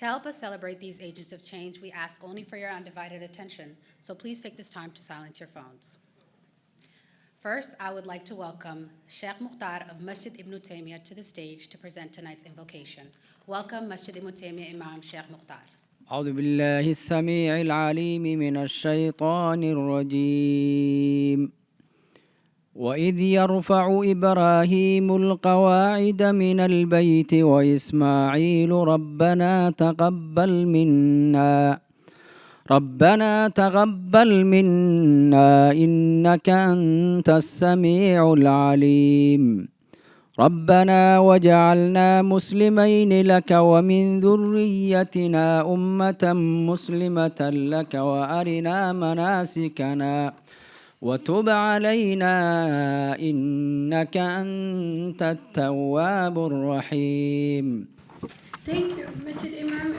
To help us celebrate these agents of change, we ask only for your undivided attention, so please take this time to silence your phones. First, I would like to welcome Sheikh Mukhtar of Masjid Ibn Taymiyyah to the stage to present tonight's invocation. Welcome, Masjid Ibn Taymiyyah Imam Sheikh Mukhtar. أعوذ بالله السميع العليم من الشيطان الرجيم وإذ يرفع إبراهيم القواعد من البيت وإسماعيل ربنا تقبل منا إنك أنت السميع العليم ربنا وجعلنا مسلمين لك ومن ذريتنا أمة مسلمة لك وأرنا مناسكنا وتب علينا إنك أنت التواب الرحيم. Thank you, Mr. Imam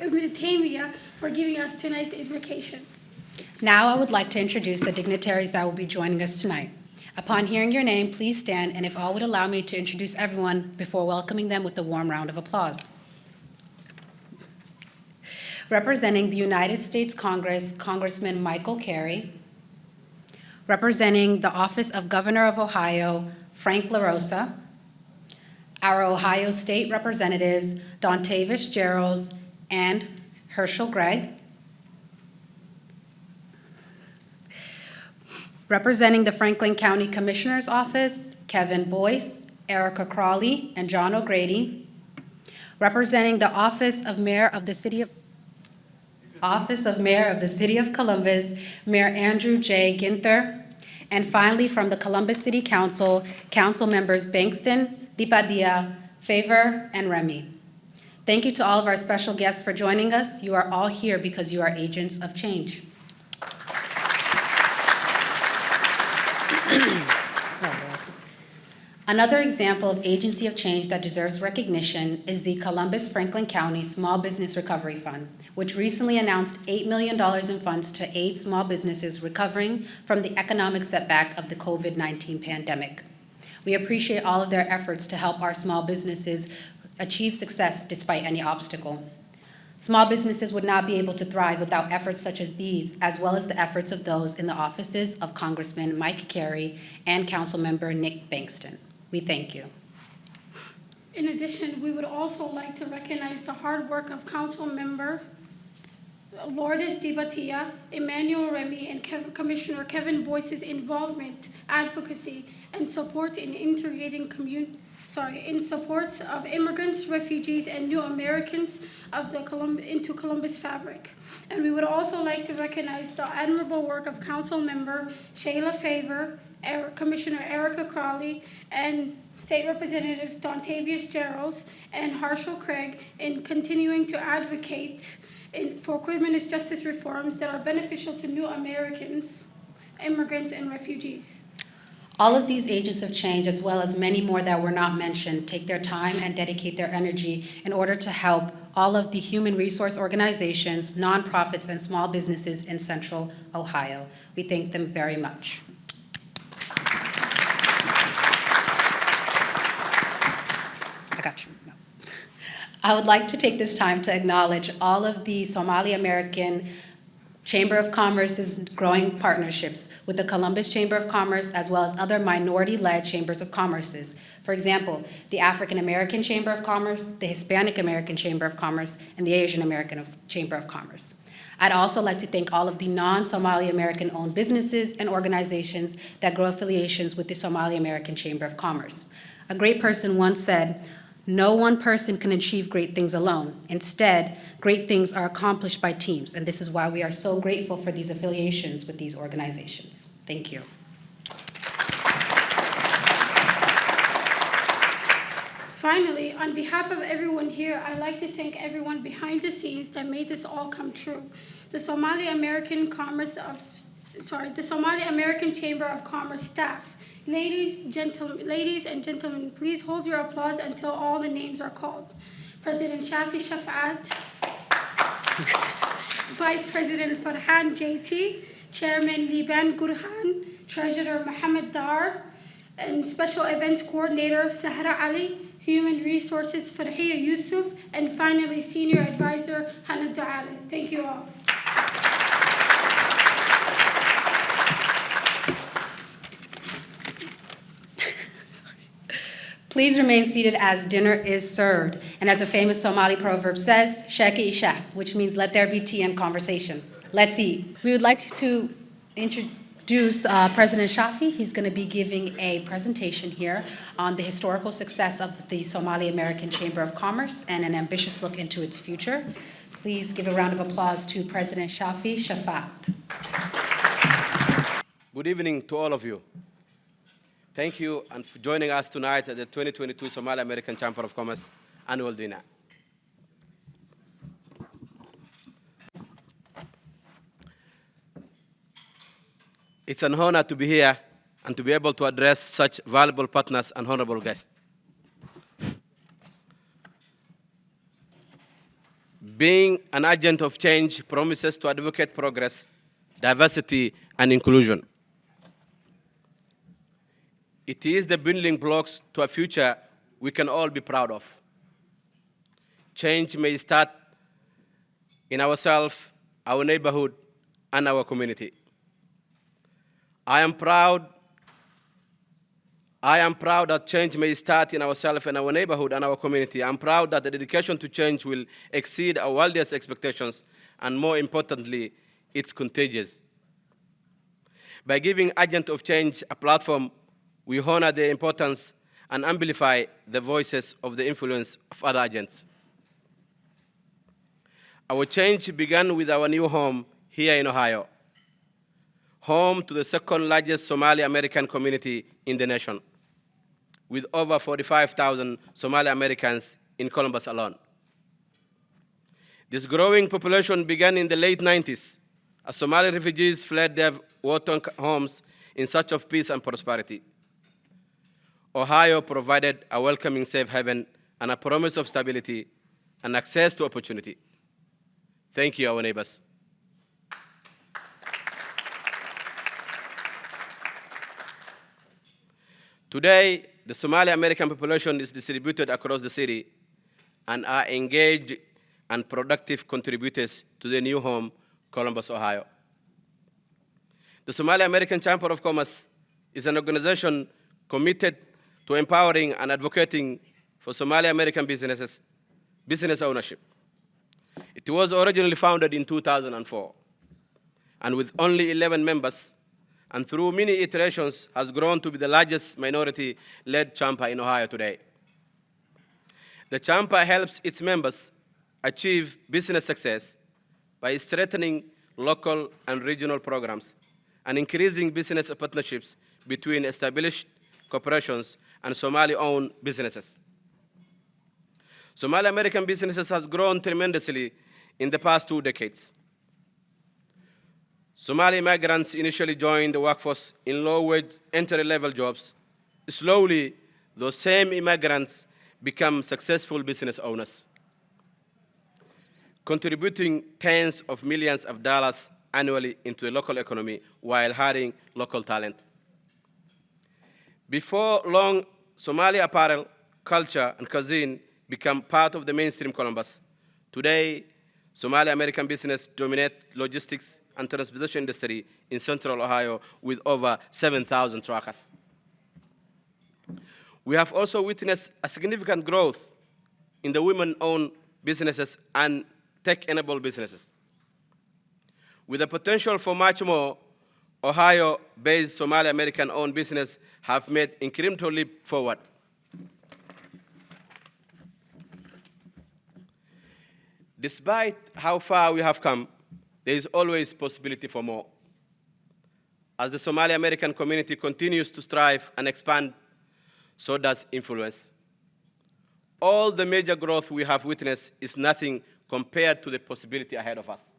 Ibn Taymiyyah, for giving us tonight's invocation. Now I would like to introduce the dignitaries that will be joining us tonight. Upon hearing your name, please stand, and if all would allow me to introduce everyone before welcoming them with a warm round of applause. Representing the United States Congress, Congressman Michael Carey. Representing the Office of Governor of Ohio, Frank LaRosa. Our Ohio State Representatives, Dontavius Geralds and Herschel Gregg. Representing the Franklin County Commissioner's Office, Kevin Boyce, Erica Crawley, and John O'Grady. Representing the Office of Mayor of the City of Columbus, Mayor Andrew J. Ginther. And finally, from the Columbus City Council, Council Members Bankston, Dipadia, Favor, and Remy. Thank you to all of our special guests for joining us. You are all here because you are agents of change. Another example of agency of change that deserves recognition is the Columbus-Franklin County Small Business Recovery Fund, which recently announced $8 million in funds to aid small businesses recovering from the economic setback of the COVID-19 pandemic. We appreciate all of their efforts to help our small businesses achieve success despite any obstacle. Small businesses would not be able to thrive without efforts such as these, as well as the efforts of those in the offices of Congressman Mike Carey and Councilmember Nick Bankston. We thank you. In addition, we would also like to recognize the hard work of Council Member Lourdes Dibatia, Emmanuel Remy, and Commissioner Kevin Boyce's involvement, advocacy, and support in integrating in support of immigrants, refugees, and new Americans into Columbus fabric. And we would also like to recognize the admirable work of Council Member Shayla Favor, Commissioner Erica Crawley, and State Representatives Dontavius Geralds and Herschel Craig in continuing to advocate for criminal justice reforms that are beneficial to new Americans, immigrants, and refugees. All of these agents of change, as well as many more that were not mentioned, take their time and dedicate their energy in order to help all of the human resource organizations, nonprofits, and small businesses in Central Ohio. We thank them very much. I got you. No. I would like to take this time to acknowledge all of the Somali American Chamber of Commerce's growing partnerships with the Columbus Chamber of Commerce, as well as other minority-led chambers of commerces. For example, the African American Chamber of Commerce, the Hispanic American Chamber of Commerce, and the Asian American Chamber of Commerce. I'd also like to thank all of the non-Somali American-owned businesses and organizations that grow affiliations with the Somali American Chamber of Commerce. A great person once said, "No one person can achieve great things alone. Instead, great things are accomplished by teams," and this is why we are so grateful for these affiliations with these organizations. Thank you. Finally, on behalf of everyone here, I'd like to thank everyone behind the scenes that made this all come true. The Somali American Chamber of Commerce staff. Ladies and gentlemen, please hold your applause until all the names are called. President Shafi Shafat, Vice President Farhan JT, Chairman Liban Gurhan, Treasurer Mohammed Dar, and Special Events Coordinator Sahra Ali, Human Resources Farhiya Yusuf, and finally Senior Advisor Hannah Duale. Thank you all. Please remain seated as dinner is served. And as a famous Somali proverb says, Shaki Isha, which means let there be tea and conversation. Let's eat. We would like to introduce President Shafi. He's going to be giving a presentation here on the historical success of the Somali American Chamber of Commerce and an ambitious look into its future. Please give a round of applause to President Shafi Shafat. Good evening to all of you. Thank you and for joining us tonight at the 2022 Somali American Chamber of Commerce annual dinner. It's an honor to be here and to be able to address such valuable partners and honorable guests. Being an agent of change promises to advocate progress, diversity, and inclusion. It is the building blocks to a future we can all be proud of. Change may start in ourselves, our neighborhood, and our community. I am proud that change may start in ourselves and our neighborhood and our community. I'm proud that the dedication to change will exceed our wildest expectations, and more importantly, it's contagious. By giving agents of change a platform, we honor their importance and amplify the voices of the influence of other agents. Our change began with our new home here in Ohio, home to the second largest Somali American community in the nation, with over 45,000 Somali Americans in Columbus alone. This growing population began in the late 90s as Somali refugees fled their war-torn homes in search of peace and prosperity. Ohio provided a welcoming safe haven and a promise of stability and access to opportunity. Thank you, our neighbors. Today, the Somali American population is distributed across the city and are engaged and productive contributors to the new home, Columbus, Ohio. The Somali American Chamber of Commerce is an organization committed to empowering and advocating for Somali American business ownership. It was originally founded in 2004, and with only 11 members, and through many iterations, has grown to be the largest minority-led chamber in Ohio today. The chamber helps its members achieve business success by strengthening local and regional programs and increasing business partnerships between established corporations and Somali-owned businesses. Somali American businesses has grown tremendously in the past 2 decades. Somali migrants initially joined the workforce in low-wage entry-level jobs. Slowly, those same immigrants become successful business owners, contributing tens of millions of dollars annually into the local economy while hiring local talent. Before long, Somali apparel, culture, and cuisine become part of the mainstream Columbus. Today, Somali American business dominate logistics and transportation industry in central Ohio with over 7,000 truckers. We have also witnessed a significant growth in the women-owned businesses and tech-enabled businesses. With the potential for much more, Ohio-based Somali American-owned business have made incremental leap forward. Despite how far we have come, there is always possibility for more. As the Somali American community continues to strive and expand, so does influence. All the major growth we have witnessed is nothing compared to the possibility ahead of us.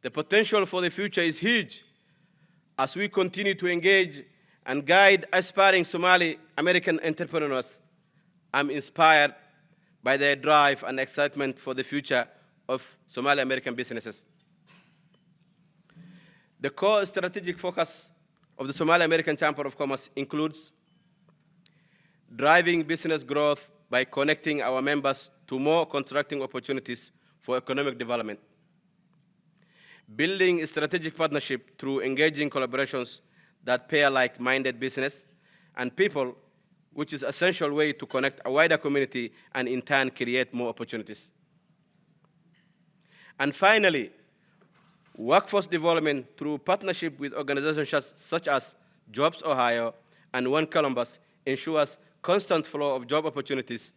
The potential for the future is huge as we continue to engage and guide aspiring Somali American entrepreneurs. I'm inspired by their drive and excitement for the future of Somali American businesses. The core strategic focus of the Somali American Chamber of Commerce includes driving business growth by connecting our members to more contracting opportunities for economic development, building a strategic partnership through engaging collaborations that pair like-minded business and people, which is an essential way to connect a wider community and in turn create more opportunities. And finally, workforce development through partnership with organizations such as Jobs Ohio and One Columbus ensures constant flow of job opportunities.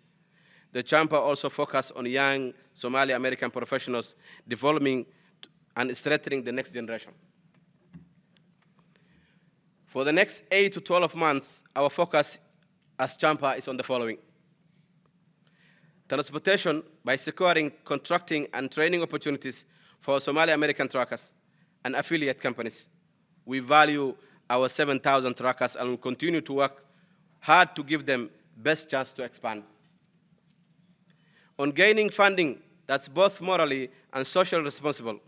The chamber also focuses on young Somali American professionals developing and strengthening the next generation. For the next 8 to 12 months, our focus as chamber is on the following: transportation by securing contracting and training opportunities for Somali American truckers and affiliate companies. We value our 7,000 truckers and will continue to work hard to give them best chance to expand. On gaining funding that's both morally and socially responsible,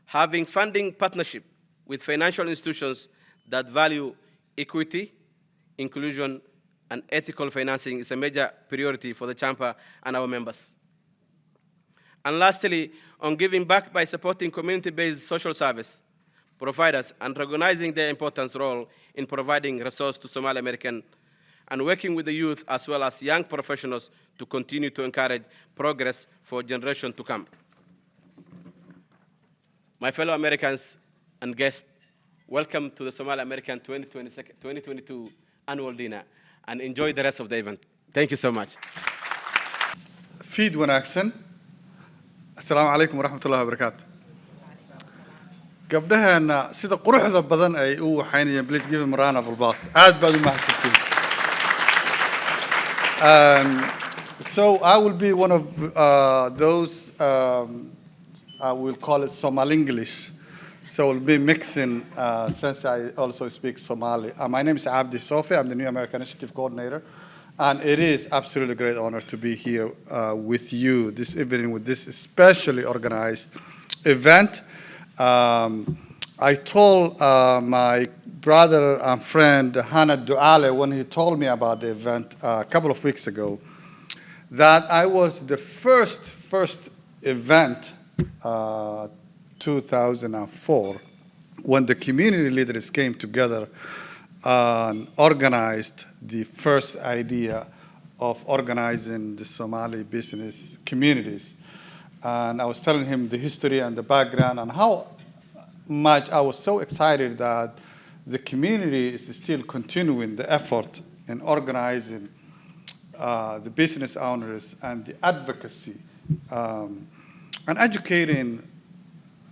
having funding partnership with financial institutions that value equity, inclusion, and ethical financing is a major priority for the chamber and our members. And lastly, on giving back by supporting community-based social service providers and recognizing their important role in providing resources to Somali American and working with the youth as well as young professionals to continue to encourage progress for generations to come. My fellow Americans and guests, welcome to the Somali American 2022 annual dinner, and enjoy the rest of the event. Thank you so much. Feed wanaagsan. Assalamu alaikum warahmatullahi wabarakatuh. Gabdhaheena sida quruxda badan ay u waxaynayeen, please give them a round of applause. Aad baad u mahadsantiin. So I will be one of those, I will call it Somali English. So we'll be mixing since I also speak Somali. My name is Abdi Sofi. I'm the New American Initiative Coordinator. And it is absolutely a great honor to be here with you this evening with this specially organized event. I told my brother and friend, Hannah Duale, when he told me about the event a couple of weeks ago, that I was the first event 2004, when the community leaders came together and organized the first idea of organizing the Somali business communities. And I was telling him the history and the background and how much I was so excited that the community is still continuing the effort in organizing the business owners and the advocacy and educating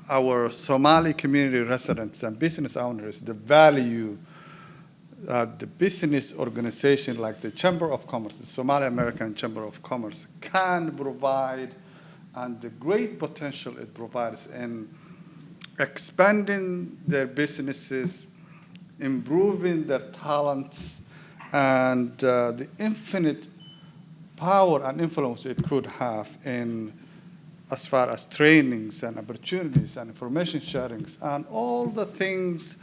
our Somali community residents and business owners the value the business organization like the Chamber of Commerce, the Somali American Chamber of Commerce, can provide, and the great potential it provides in expanding their businesses, improving their talents, and the infinite power and influence it could have in as far as trainings and opportunities and information sharings and all the things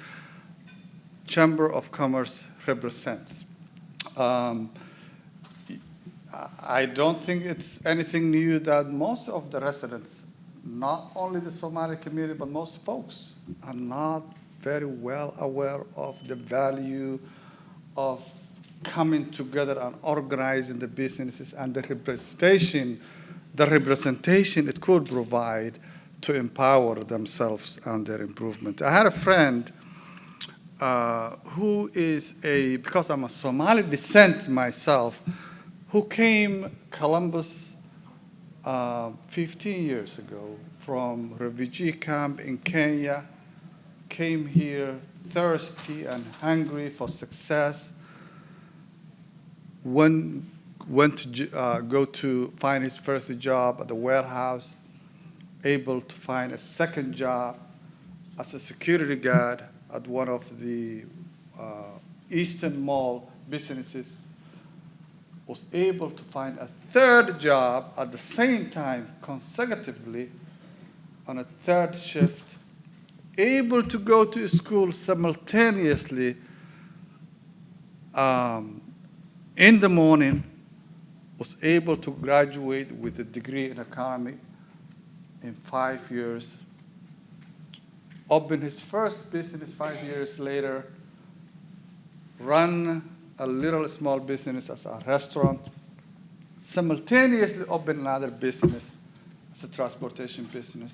Chamber of Commerce represents. I don't think it's anything new that most of the residents, not only the Somali community, but most folks are not very well aware of the value of coming together and organizing the businesses and the representation it could provide to empower themselves and their improvement. I had a friend who is because I'm a Somali descent myself, who came Columbus 15 years ago from refugee camp in Kenya, came here thirsty and hungry for success, went to go to find his first job at the warehouse, able to find a second job as a security guard at one of the Eastern Mall businesses, was able to find a third job at the same time consecutively on a third shift, able to go to school simultaneously in the morning, was able to graduate with a degree in economy in 5 years, opened his first business 5 years later, run a little small business as a restaurant, simultaneously opened another business as a transportation business.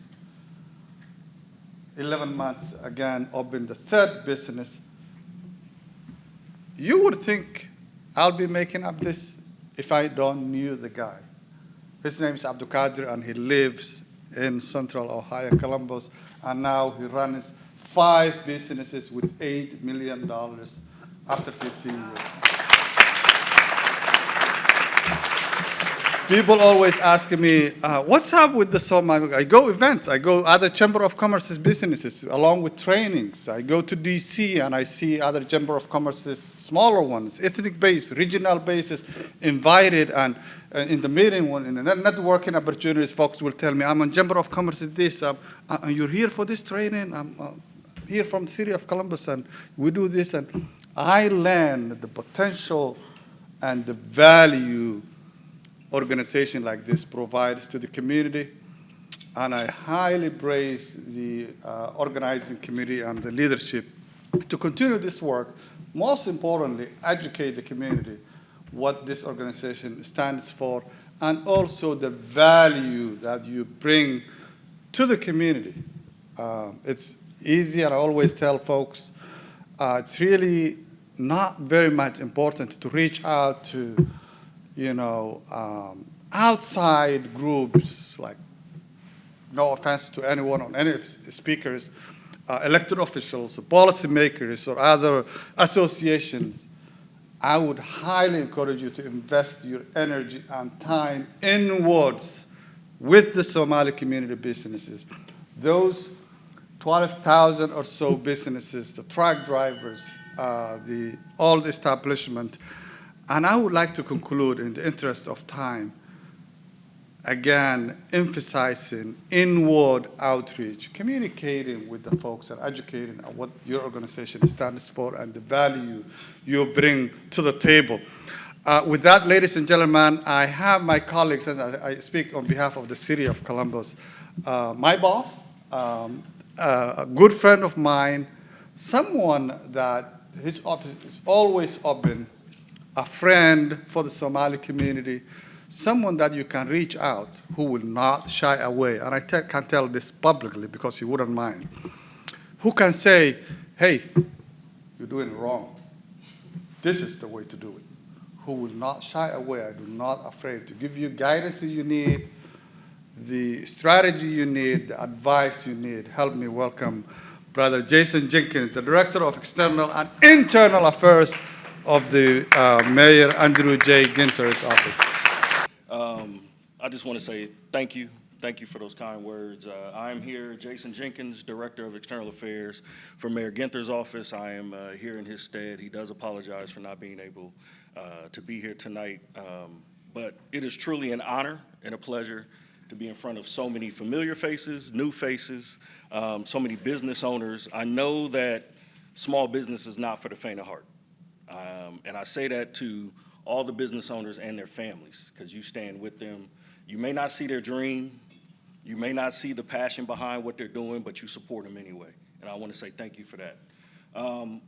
11 months again, opened the third business. You would think I'll be making up this if I don't knew the guy. His name is Abdul Qadir, and he lives in Central Ohio, Columbus, and now he runs 5 businesses with $8 million after 15 years. People always ask me, what's up with the Somali? I go events, I go other Chamber of Commerce's businesses along with trainings. I go to DC and I see other Chamber of Commerce's smaller ones, ethnic-based, regional basis, invited, and in the meeting, in the networking opportunities, folks will tell me, I'm on Chamber of Commerce this, you're here for this training, I'm here from the city of Columbus, and we do this, and I learn the potential and the value organization like this provides to the community, and I highly praise the organizing committee and the leadership to continue this work. Most importantly, educate the community what this organization stands for, and also the value that you bring to the community. It's easy, and I always tell folks, it's really not very much important to reach out to outside groups, like, no offense to anyone or any speakers, elected officials, policymakers, or other associations. I would highly encourage you to invest your energy and time inwards with the Somali community businesses. Those 12,000 or so businesses, the truck drivers, all the establishment. And I would like to conclude, in the interest of time, again, emphasizing inward outreach, communicating with the folks and educating on what your organization stands for and the value you bring to the table. With that, ladies and gentlemen, I have my colleagues, as I speak on behalf of the city of Columbus, my boss, a good friend of mine, someone that his office is always open, a friend for the Somali community, someone that you can reach out who will not shy away, and I can tell this publicly because he wouldn't mind, who can say, hey, you're doing it wrong. This is the way to do it. Who will not shy away, I do not afraid to give you guidance that you need, the strategy you need, the advice you need. Help me welcome Brother Jason Jenkins, the Director of External and Internal Affairs of the Mayor Andrew J. Ginter's office. I just want to say thank you. Thank you for those kind words. I'm here, Jason Jenkins, Director of External Affairs for Mayor Ginter's office. I am here in his stead. He does apologize for not being able to be here tonight. But it is truly an honor and a pleasure to be in front of so many familiar faces, new faces, so many business owners. I know that small business is not for the faint of heart. And I say that to all the business owners and their families, because you stand with them. You may not see their dream, you may not see the passion behind what they're doing, but you support them anyway. And I want to say thank you for that. I'm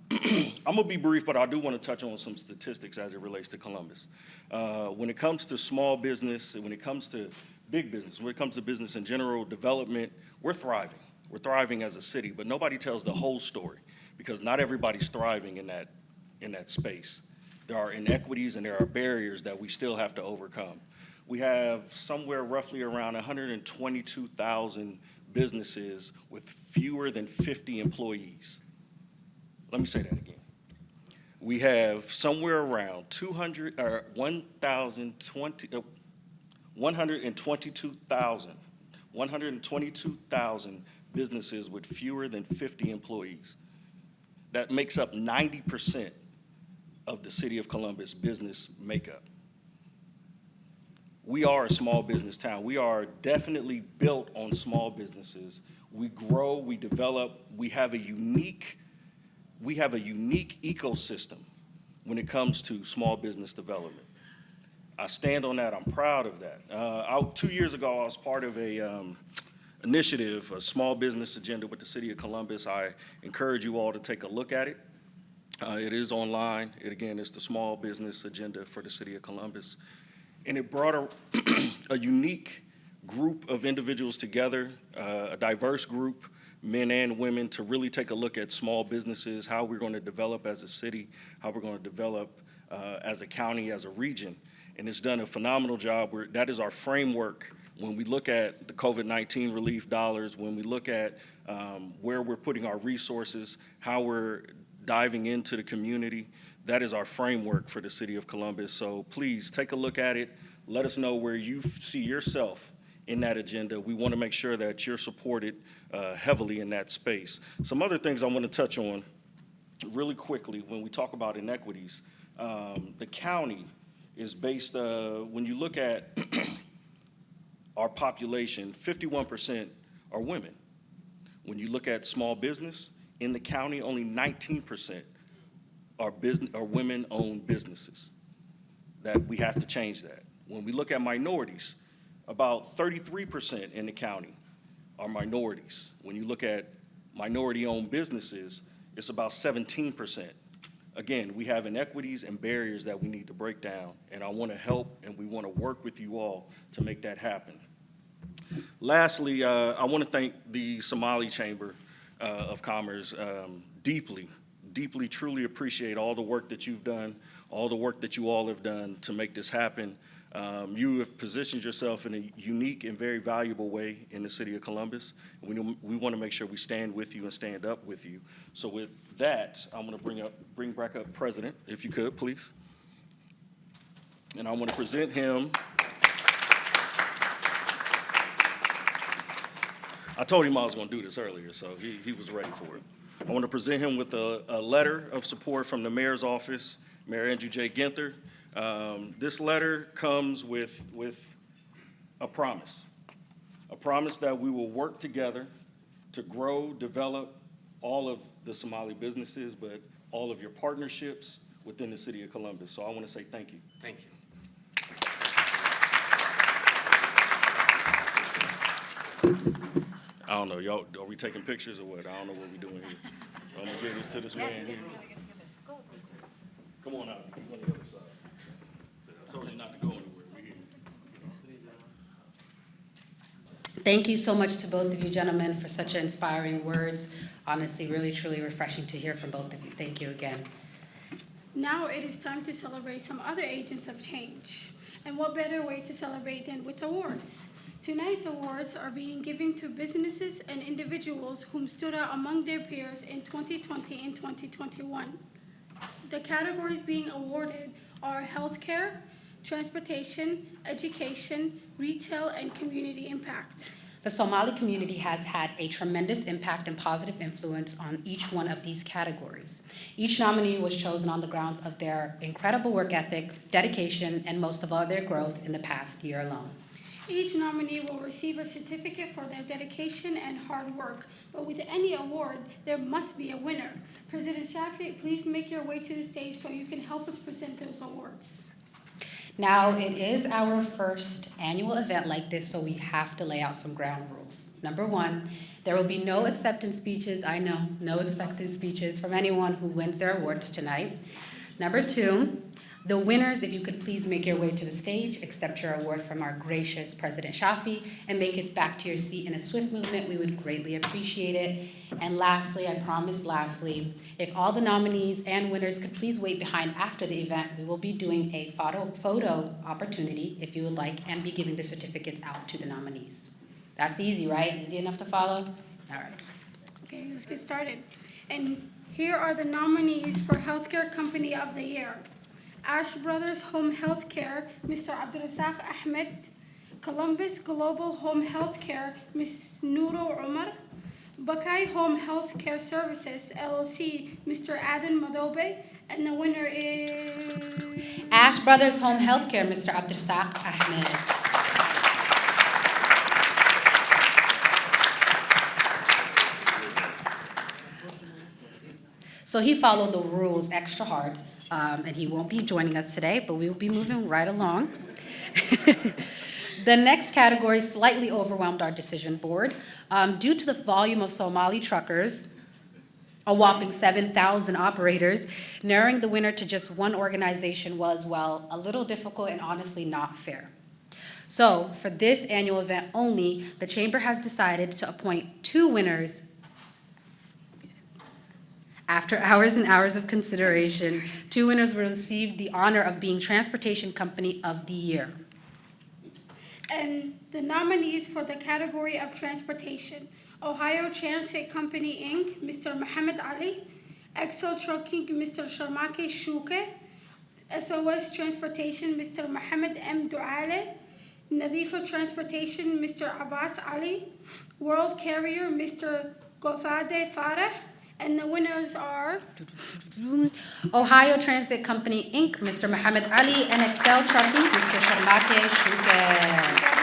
gonna be brief, but I do want to touch on some statistics as it relates to Columbus. When it comes to small business, when it comes to big business, when it comes to business in general, development, we're thriving. We're thriving as a city, but nobody tells the whole story, because not everybody's thriving in that space. There are inequities and there are barriers that we still have to overcome. We have somewhere roughly around 122,000 businesses with fewer than 50 employees. Let me say that again. We have somewhere around 122,000 businesses with fewer than 50 employees. That makes up 90% of the city of Columbus business makeup. We are a small business town. We are definitely built on small businesses. We grow, we develop, we have a unique ecosystem when it comes to small business development. I stand on that. I'm proud of that. 2 years ago, I was part of a initiative, a small business agenda with the City of Columbus. I encourage you all to take a look at it. It is online. Again, it's the small business agenda for the City of Columbus. And it brought a unique group of individuals together, a diverse group, men and women, to really take a look at small businesses, how we're going to develop as a city, how we're going to develop as a county, as a region. And it's done a phenomenal job. That is our framework when we look at the COVID-19 relief dollars, when we look at where we're putting our resources, how we're diving into the community. That is our framework for the City of Columbus. So please take a look at it. Let us know where you see yourself in that agenda. We want to make sure that you're supported heavily in that space. Some other things I want to touch on really quickly when we talk about inequities. The county is based, when you look at our population, 51% are women. When you look at small business, in the county, only 19% are women-owned businesses. That we have to change that. When we look at minorities, about 33% in the county are minorities. When you look at minority-owned businesses, it's about 17%. Again, we have inequities and barriers that we need to break down, and I want to help and we want to work with you all to make that happen. Lastly, I want to thank the Somali Chamber of Commerce deeply, truly appreciate all the work that you've done, all the work that you all have done to make this happen. You have positioned yourself in a unique and very valuable way in the City of Columbus. We want to make sure we stand with you and stand up with you. So with that, I'm going to bring back up President, if you could, please. And I want to present him. I told him I was going to do this earlier, so he was ready for it. I want to present him with a letter of support from the mayor's office, Mayor Andrew J. Ginther. This letter comes with a promise that we will work together to grow, develop all of the Somali businesses, but all of your partnerships within the City of Columbus. So I want to say thank you. Thank you. I don't know, y'all, are we taking pictures or what? I don't know what we're doing here. I'm gonna give this to this man here. Come on out, you on the other side. I told you not to go anywhere, we're here. Thank you so much to both of you gentlemen for such inspiring words. Honestly, really, truly refreshing to hear from both of you. Thank you again. Now it is time to celebrate some other agents of change. And what better way to celebrate than with awards? Tonight's awards are being given to businesses and individuals whom stood out among their peers in 2020 and 2021. The categories being awarded are healthcare, transportation, education, retail, and community impact. The Somali community has had a tremendous impact and positive influence on each one of these categories. Each nominee was chosen on the grounds of their incredible work ethic, dedication, and most of all, their growth in the past year alone. Each nominee will receive a certificate for their dedication and hard work, but with any award, there must be a winner. President Shafi, please make your way to the stage so you can help us present those awards. Now, it is our first annual event like this, so we have to lay out some ground rules. Number one, there will be no acceptance speeches. I know, no acceptance speeches from anyone who wins their awards tonight. Number two, the winners, if you could please make your way to the stage, accept your award from our gracious President Shafi, and make it back to your seat in a swift movement. We would greatly appreciate it. And lastly, I promise lastly, if all the nominees and winners could please wait behind after the event, we will be doing a photo opportunity, if you would like, and be giving the certificates out to the nominees. That's easy, right? Easy enough to follow? All right. Okay, let's get started. And here are the nominees for Healthcare Company of the Year. Ash Brothers Home Healthcare, Mr. Abdulrazak Ahmed. Columbus Global Home Healthcare, Ms. Nouro Umar. Buckeye Home Healthcare Services, LLC, Mr. Adan Madobe. And the winner is... Ash Brothers Home Healthcare, Mr. Abdulrazak Ahmed. So he followed the rules extra hard. and he won't be joining us today, but we will be moving right along. The next category slightly overwhelmed our decision board. Due to the volume of Somali truckers, a whopping 7,000 operators, narrowing the winner to just one organization was, well, a little difficult and honestly not fair. So for this annual event only, the Chamber has decided to appoint 2 winners. After hours and hours of consideration, 2 winners will receive the honor of being Transportation Company of the Year. And the nominees for the category of transportation: Ohio Transit Company, Inc., Mr. Muhammad Ali; Excel Trucking, Mr. Sharmake Shuke; SOS Transportation, Mr. Muhammad M. Duale; Nadifa Transportation, Mr. Abbas Ali; World Carrier, Mr. Gofade Farah. And the winners are Ohio Transit Company, Inc., Mr. Muhammad Ali, and Excel Trucking, Mr. Sharmake Shuke.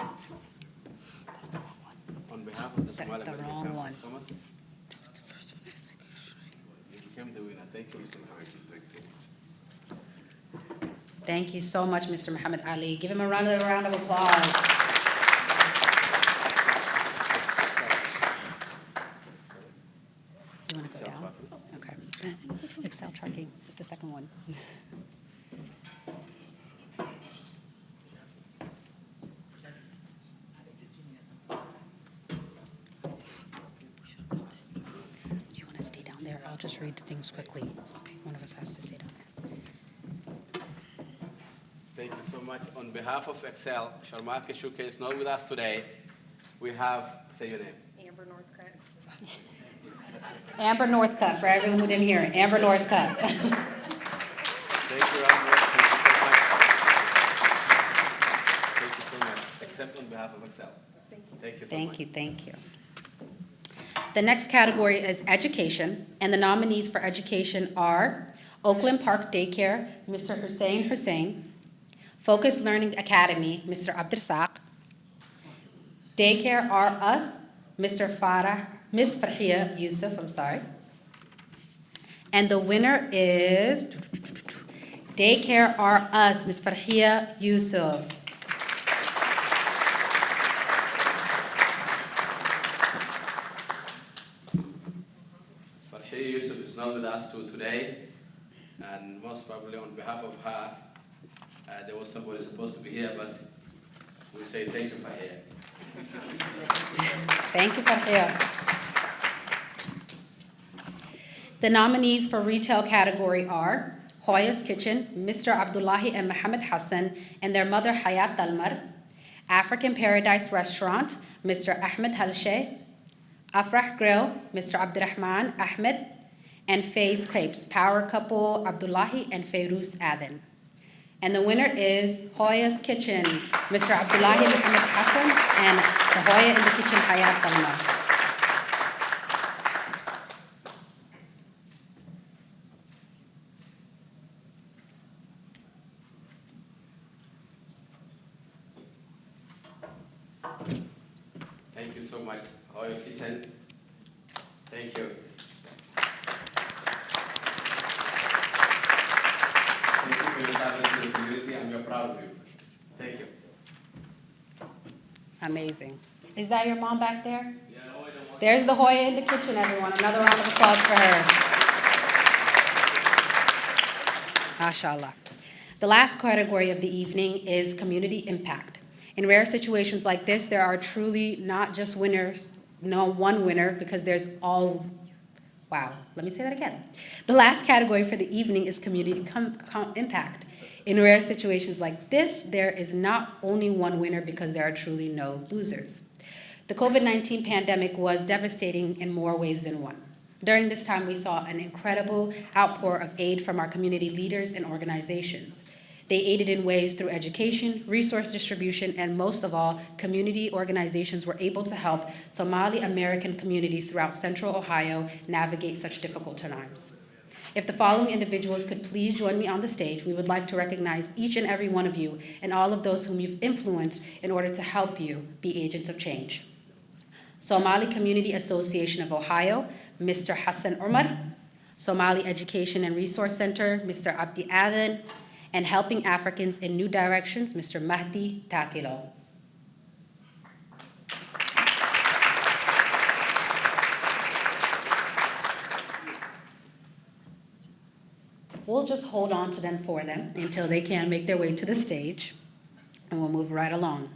congratulations. On behalf of the Somali That's the American wrong Chamber one. of Commerce, you became the winner. Thank you, Mr. Muhammad. Thank you so much, Mr. Muhammad Ali. Give him a round of applause. You want to go down? Okay. Excel Trucking is the second one. Do you want to stay down there? I'll just read the things quickly. Okay, one of us has to stay down there. Thank you so much. On behalf of Excel, Sharmake Shuke is not with us today. We have, say your name. Amber Northcutt. Amber Northcutt, for everyone who didn't hear it. Amber Northcutt. Thank you, Amber. Thank you so much. Except on behalf of Excel. Thank you so much. Thank you, thank you. The next category is education, and the nominees for education are Oakland Park Daycare, Mr. Hussein, Focus Learning Academy, Mr. Abdirsaq, Daycare R Us, Mr. Farah, Ms. Farhia Yusuf, And the winner is Daycare R Us, Ms. Farhia Yusuf. Farhia Yusuf is not with us today, and most probably on behalf of her, there was somebody supposed to be here, but we say thank you, Farhia. Thank you, Farhia. The nominees for retail category are Hoya's Kitchen, Mr. Abdullahi and Mohammed Hassan, and their mother Hayat Dalmar; African Paradise Restaurant, Mr. Ahmed Halshe; Afrah Grill, Mr. Abdurrahman Ahmed; and Faye's Crepes, power couple Abdullahi and Feiruz Aden. And the winner is Hoya's Kitchen, Mr. Abdullahi Mohammed Hassan, and the Hoya in the Kitchen Hayat Dalmar. Thank you so much, Hoya Kitchen. Thank you. Thank you for your service to the community, and we're proud of you. Thank you. Amazing. Is that your mom back there? Yeah, Hoya. There's the Hoya in the kitchen, everyone. Another round of applause for her. MashaAllah. The last category of the evening is community impact. In rare situations like this, there are truly not just winners, no one winner, because there's all, wow, let me say that again. The last category for the evening is community impact. In rare situations like this, there is not only one winner because there are truly no losers. The COVID-19 pandemic was devastating in more ways than one. During this time, we saw an incredible outpour of aid from our community leaders and organizations. They aided in ways through education, resource distribution, and most of all, community organizations were able to help Somali American communities throughout Central Ohio navigate such difficult times. If the following individuals could please join me on the stage, we would like to recognize each and every one of you and all of those whom you've influenced in order to help you be agents of change. Somali Community Association of Ohio, Mr. Hassan Umar, Somali Education and Resource Center, Mr. Abdi Aden, and Helping Africans in New Directions, Mr. Mahdi Takilo. We'll just hold on to them for them until they can make their way to the stage, and we'll move right along.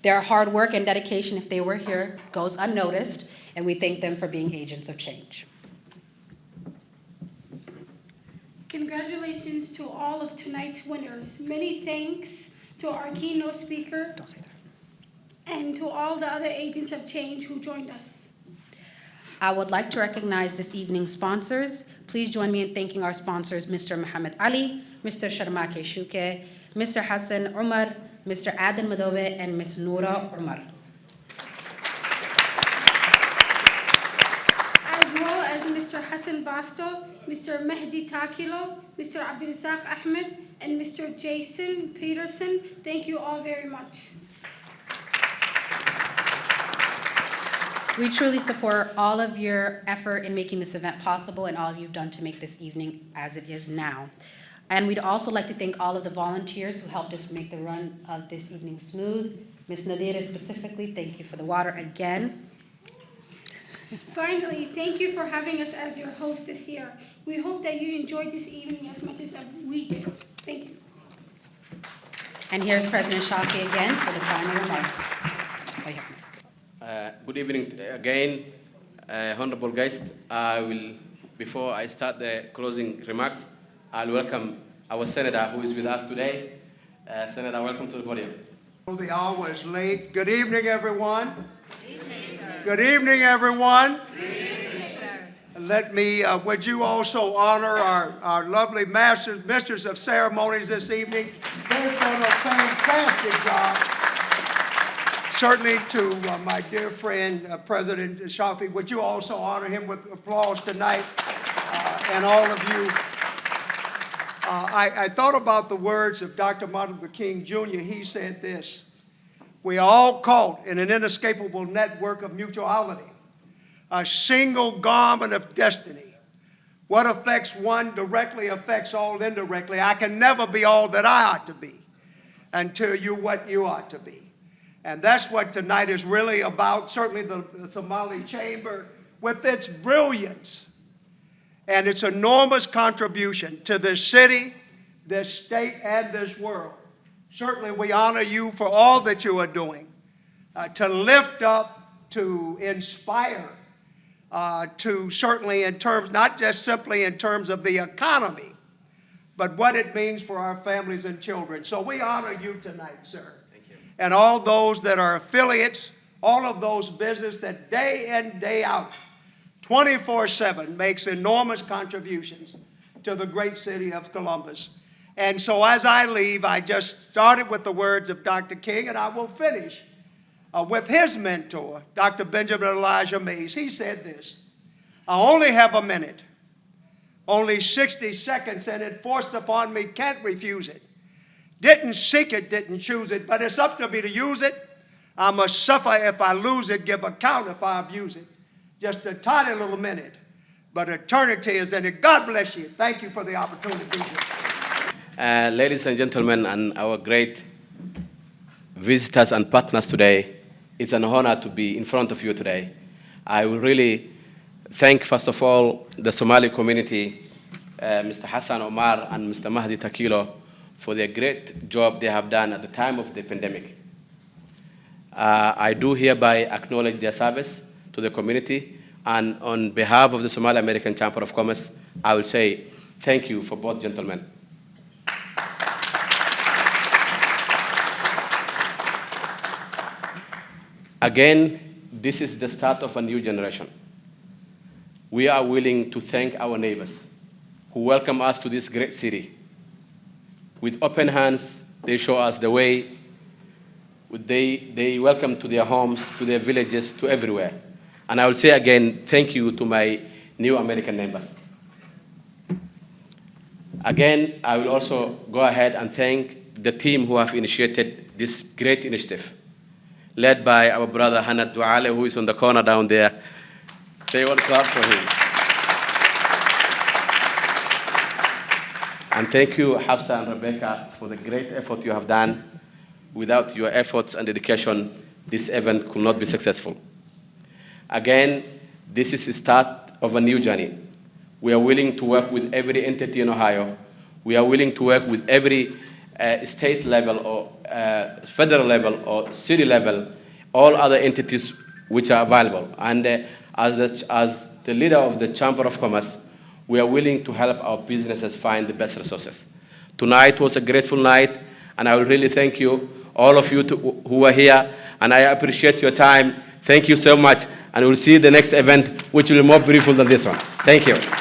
Their hard work and dedication, if they were here, goes unnoticed, and we thank them for being agents of change. Congratulations to all of tonight's winners. Many thanks to our keynote speaker Don't say that. and to all the other agents of change who joined us. I would like to recognize this evening's sponsors. Please join me in thanking our sponsors, Mr. Muhammad Ali, Mr. Sharmake Shuke, Mr. Hassan Umar, Mr. Aden Madobe, and Ms. Noura Umar. As well as Mr. Hassan Basto, Mr. Mehdi Takilo, Mr. Abdulrazak Ahmed, and Mr. Jason Peterson. Thank you all very much. We truly support all of your effort in making this event possible and all you've done to make this evening as it is now. And we'd also like to thank all of the volunteers who helped us make the run of this evening smooth. Ms. Nadira specifically, thank you for the water again. Finally, thank you for having us as your host this year. We hope that you enjoyed this evening as much as we did. Thank you. And here's President Shafi again for the final remarks. Oh, yeah. Good evening again, honorable guests. Before I start the closing remarks, I'll welcome our senator who is with us today. Senator, welcome to the podium. The hour is late. Good evening, everyone. Good evening, sir. Good evening, everyone. Good evening, sir. Let me, would you also honor our lovely masters of ceremonies this evening? They've done a fantastic job. Certainly to my dear friend, President Shafi, would you also honor him with applause tonight, and all of you. I thought about the words of Dr. Martin Luther King Jr. He said this: we are all caught in an inescapable network of mutuality, a single garment of destiny. What affects one directly affects all indirectly. I can never be all that I ought to be until you're what you ought to be. And that's what tonight is really about. Certainly the Somali Chamber, with its brilliance and its enormous contribution to this city, this state, and this world. Certainly we honor you for all that you are doing, to lift up, to inspire, to certainly in terms, not just simply in terms of the economy, but what it means for our families and children. So we honor you tonight, sir. And all those that are affiliates, all of those businesses that day in, day out, 24/7 makes enormous contributions to the great city of Columbus. And so as I leave, I just started with the words of Dr. King, and I will finish with his mentor, Dr. Benjamin Elijah Mays. He said this: I only have a minute, only 60 seconds, and it forced upon me, can't refuse it. Didn't seek it, didn't choose it, but it's up to me to use it. I must suffer if I lose it, give account if I abuse it. Just a tiny little minute, but eternity is in it. God bless you. Thank you for the opportunity to be here. Ladies and gentlemen, and our great visitors and partners today, it's an honor to be in front of you today. I will really thank, first of all, the Somali community, Mr. Hassan Omar and Mr. Mahdi Takilo, for the great job they have done at the time of the pandemic. I do hereby acknowledge their service to the community, and on behalf of the Somali American Chamber of Commerce, I will say thank you for both gentlemen. Again, this is the start of a new generation. We are willing to thank our neighbors who welcome us to this great city. With open hands, they show us the way. They welcome to their homes, to their villages, to everywhere. And I will say again, thank you to my new American neighbors. Again, I will also go ahead and thank the team who have initiated this great initiative, led by our brother Hanad Duale, who is on the corner down there. Say one clap for him. And thank you, Hafsa and Rebecca, for the great effort you have done. Without your efforts and dedication, this event could not be successful. Again, this is the start of a new journey. We are willing to work with every entity in Ohio. We are willing to work with every state level or federal level or city level, all other entities which are available. And as the leader of the Chamber of Commerce, we are willing to help our businesses find the best resources. Tonight was a grateful night, and I will really thank you, all of you who are here, and I appreciate your time. Thank you so much, and we'll see the next event, which will be more beautiful than this one. Thank you.